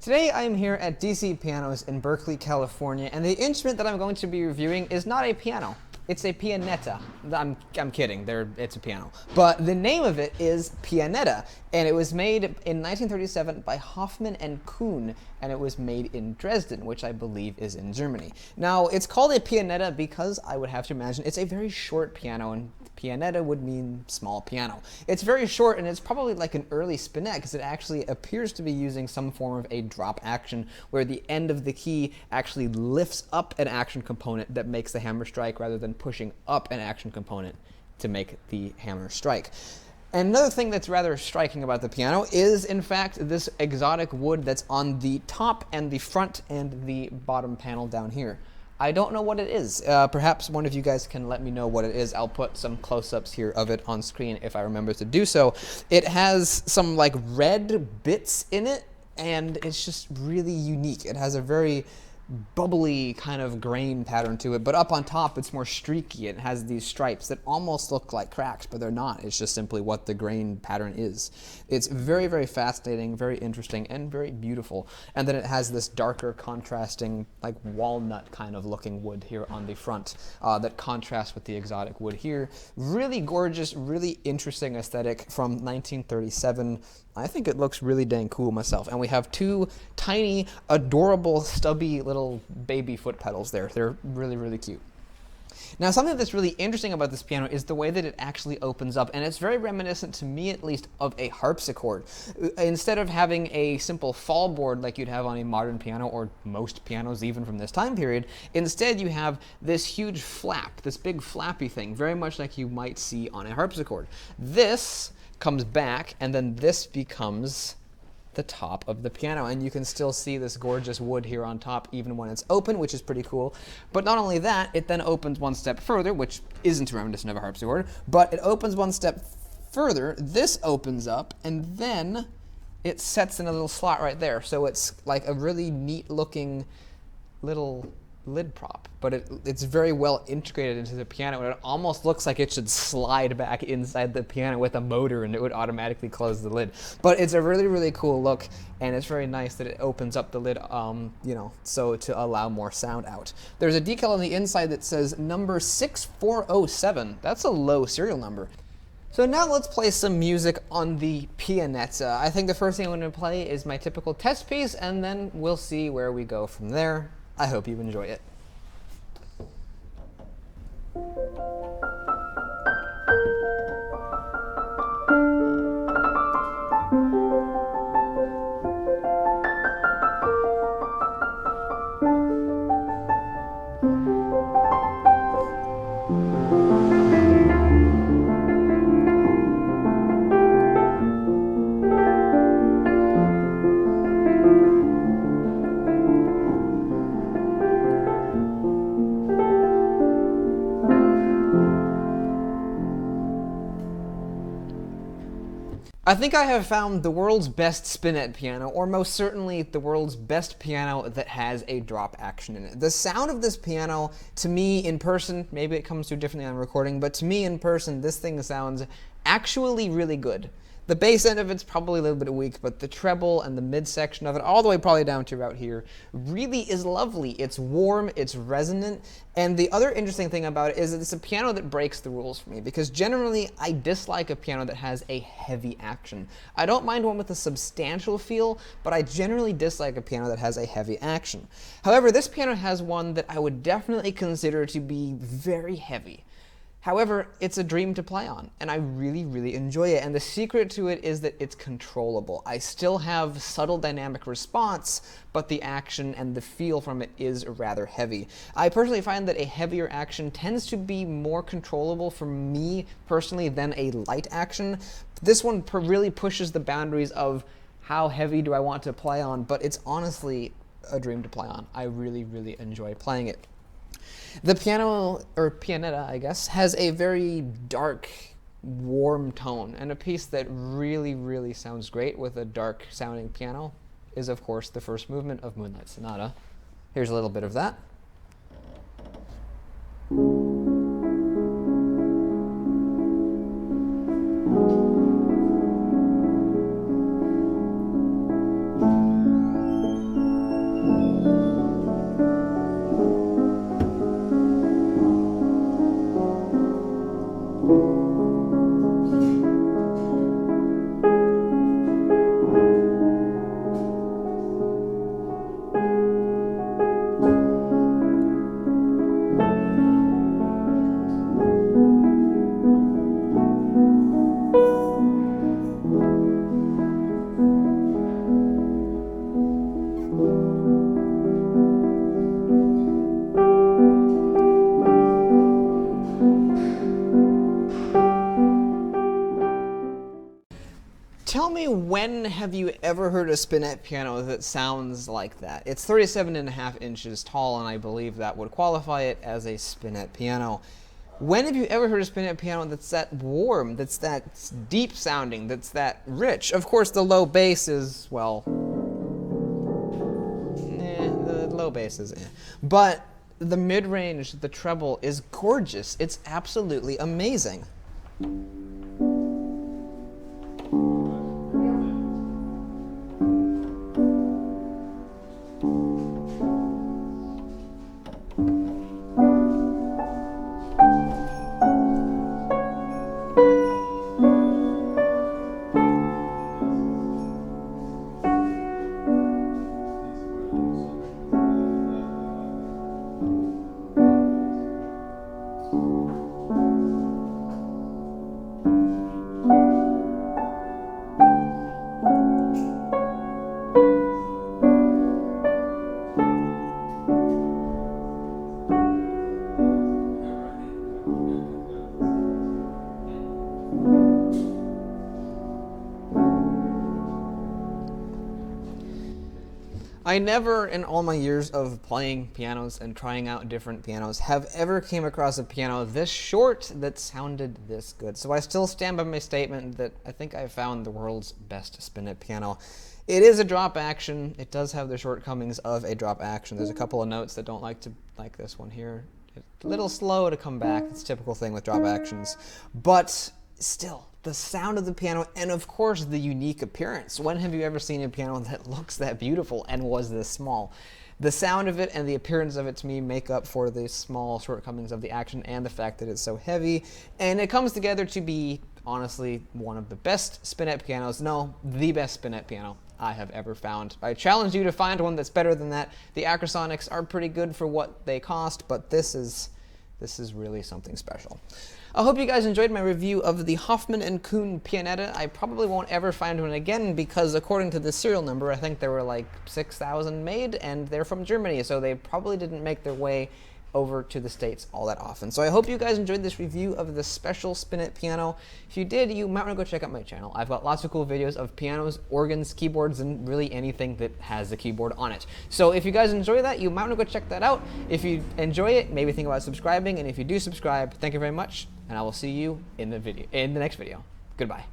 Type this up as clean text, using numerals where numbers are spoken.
Today I am here at DC Pianos in Berkeley, California, and the instrument that I'm going to be reviewing is not a piano. It's a pianetta. I'm kidding, it's a piano. But the name of it is Pianetta, and it was made in 1937 by Hoffmann and Kühne, and it was made in Dresden, which I believe is in Germany. Now, it's called a pianetta because I would have to imagine it's a very short piano, and pianetta would mean small piano. It's very short, and it's probably like an early spinet because it actually appears to be using some form of a drop action where the end of the key actually lifts up an action component that makes the hammer strike rather than pushing up an action component to make the hammer strike. And another thing that's rather striking about the piano is, in fact, this exotic wood that's on the top and the front and the bottom panel down here. I don't know what it is. Perhaps one of you guys can let me know what it is. I'll put some close-ups here of it on screen if I remember to do so. It has some like red bits in it, and it's just really unique. It has a very bubbly kind of grain pattern to it, but up on top it's more streaky. It has these stripes that almost look like cracks, but they're not. It's just simply what the grain pattern is. It's very, very fascinating, very interesting, and very beautiful. And then it has this darker contrasting, like walnut kind of looking wood here on the front that contrasts with the exotic wood here. Really gorgeous, really interesting aesthetic from 1937. I think it looks really dang cool myself. And we have two tiny, adorable, stubby little baby foot pedals there. They're really, really cute. Now, something that's really interesting about this piano is the way that it actually opens up, and it's very reminiscent, to me at least, of a harpsichord. Instead of having a simple fall board like you'd have on a modern piano, or most pianos even from this time period, instead you have this huge flap, this big flappy thing, very much like you might see on a harpsichord. This comes back, and then this becomes the top of the piano, and you can still see this gorgeous wood here on top even when it's open, which is pretty cool. But not only that, it then opens one step further, which isn't reminiscent of a harpsichord, but it opens one step further. This opens up, and then it sets in a little slot right there. So it's like a really neat looking little lid prop, but it's very well integrated into the piano, and it almost looks like it should slide back inside the piano with a motor and it would automatically close the lid. But it's a really, really cool look, and it's very nice that it opens up the lid, so to allow more sound out. There's a decal on the inside that says number 6407. That's a low serial number. So now let's play some music on the Pianetta. I think the first thing I'm going to play is my typical test piece, and then we'll see where we go from there. I hope you enjoy it. I think I have found the world's best spinet piano, or most certainly the world's best piano that has a drop action in it. The sound of this piano, to me in person, maybe it comes through differently on recording, but to me in person, this thing sounds actually really good. The bass end of it's probably a little bit weak, but the treble and the midsection of it, all the way probably down to about here, really is lovely. It's warm, it's resonant, and the other interesting thing about it is that it's a piano that breaks the rules for me, because generally I dislike a piano that has a heavy action. I don't mind one with a substantial feel, but I generally dislike a piano that has a heavy action. However, this piano has one that I would definitely consider to be very heavy. However, it's a dream to play on, and I really, really enjoy it. And the secret to it is that it's controllable. I still have subtle dynamic response, but the action and the feel from it is rather heavy. I personally find that a heavier action tends to be more controllable for me personally than a light action. This one really pushes the boundaries of how heavy do I want to play on, but it's honestly a dream to play on. I really, really enjoy playing it. The piano, or pianetta, I guess, has a very dark, warm tone, and a piece that really, really sounds great with a dark-sounding piano is, of course, the first movement of Moonlight Sonata. Here's a little bit of that. Tell me, when have you ever heard a spinet piano that sounds like that? It's 37.5 inches tall, and I believe that would qualify it as a spinet piano. When have you ever heard a spinet piano that's that warm, that's that deep sounding, that's that rich? Of course, the low bass is, well, the low bass is but the mid-range, the treble, is gorgeous. It's absolutely amazing. I never, in all my years of playing pianos and trying out different pianos, have ever came across a piano this short that sounded this good. So I still stand by my statement that I think I found the world's best spinet piano. It is a drop action. It does have the shortcomings of a drop action. There's a couple of notes that don't like this one here. It's a little slow to come back. It's a typical thing with drop actions. But still, the sound of the piano, and of course the unique appearance. When have you ever seen a piano that looks that beautiful and was this small? The sound of it and the appearance of it, to me, make up for the small shortcomings of the action and the fact that it's so heavy. And it comes together to be, honestly, one of the best spinet pianos. No, the best spinet piano I have ever found. I challenge you to find one that's better than that. The Acrosonics are pretty good for what they cost, but this is really something special. I hope you guys enjoyed my review of the Hoffmann and Kühne Pianetta. I probably won't ever find one again because, according to the serial number, I think there were like 6,000 made, and they're from Germany, so they probably didn't make their way over to the States all that often. So I hope you guys enjoyed this review of the special spinet piano. If you did, you might want to go check out my channel. I've got lots of cool videos of pianos, organs, keyboards, and really anything that has a keyboard on it. So if you guys enjoy that, you might want to go check that out. If you enjoy it, maybe think about subscribing, and if you do subscribe, thank you very much, and I will see you in the next video. Goodbye.